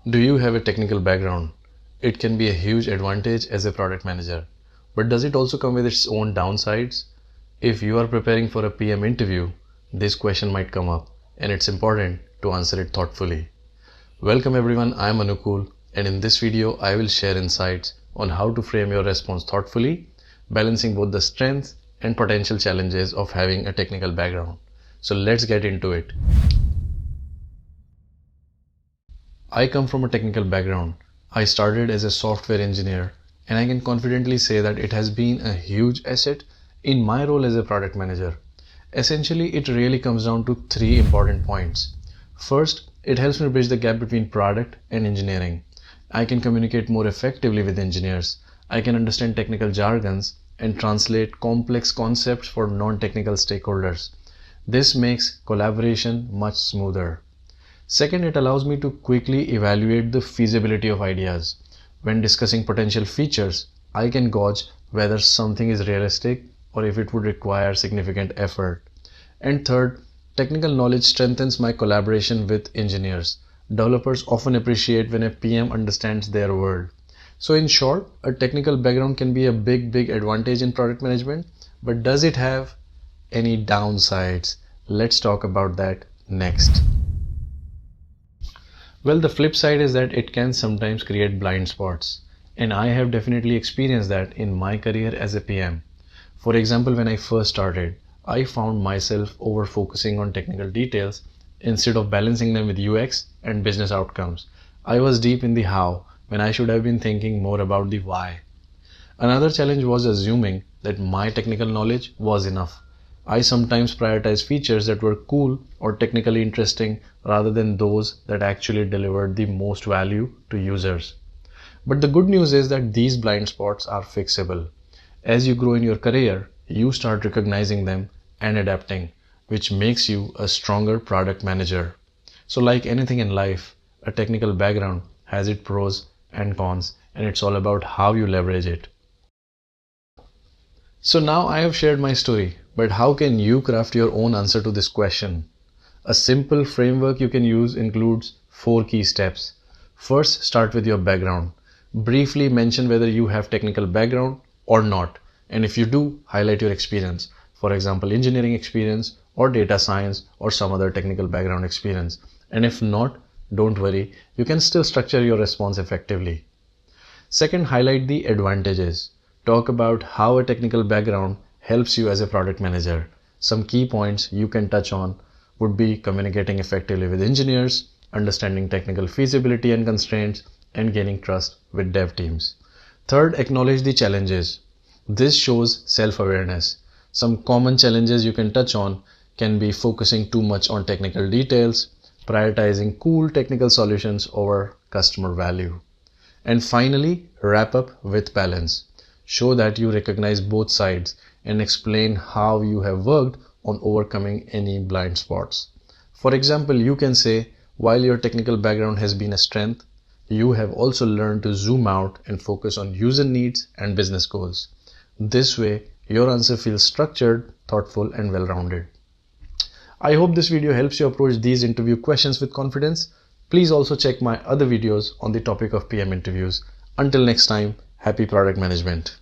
Do you have a technical background? It can be a huge advantage as a product manager, but does it also come with its own downsides? If you are preparing for a PM interview, this question might come up, and it's important to answer it thoughtfully. Welcome everyone, I am Anukul, and in this video I will share insights on how to frame your response thoughtfully, balancing both the strengths and potential challenges of having a technical background. So let's get into it. I come from a technical background. I started as a software engineer, and I can confidently say that it has been a huge asset in my role as a product manager. Essentially, it really comes down to three important points. First, it helps me bridge the gap between product and engineering. I can communicate more effectively with engineers. I can understand technical jargons and translate complex concepts for non-technical stakeholders. This makes collaboration much smoother. Second, it allows me to quickly evaluate the feasibility of ideas. When discussing potential features, I can gauge whether something is realistic or if it would require significant effort. And third, technical knowledge strengthens my collaboration with engineers. Developers often appreciate when a PM understands their world. So in short, a technical background can be a big advantage in product management, but does it have any downsides? Let's talk about that next. Well, the flip side is that it can sometimes create blind spots, and I have definitely experienced that in my career as a PM. For example, when I first started, I found myself over focusing on technical details instead of balancing them with UX and business outcomes. I was deep in the how when I should have been thinking more about the why. Another challenge was assuming that my technical knowledge was enough. I sometimes prioritized features that were cool or technically interesting rather than those that actually delivered the most value to users. But the good news is that these blind spots are fixable. As you grow in your career, you start recognizing them and adapting, which makes you a stronger product manager. So like anything in life, a technical background has its pros and cons, and it's all about how you leverage it. So now I have shared my story, but how can you craft your own answer to this question? A simple framework you can use includes 4 key steps. First, start with your background. Briefly mention whether you have technical background or not, and if you do, highlight your experience. For example, engineering experience or data science or some other technical background experience. And if not, don't worry, you can still structure your response effectively. Second, highlight the advantages. Talk about how a technical background helps you as a product manager. Some key points you can touch on would be communicating effectively with engineers, understanding technical feasibility and constraints, and gaining trust with dev teams. Third, acknowledge the challenges. This shows self-awareness. Some common challenges you can touch on can be focusing too much on technical details, prioritizing cool technical solutions over customer value. And finally, wrap up with balance. Show that you recognize both sides and explain how you have worked on overcoming any blind spots. For example, you can say, while your technical background has been a strength, you have also learned to zoom out and focus on user needs and business goals. This way, your answer feels structured, thoughtful, and well-rounded. I hope this video helps you approach these interview questions with confidence. Please also check my other videos on the topic of PM interviews. Until next time, happy product management.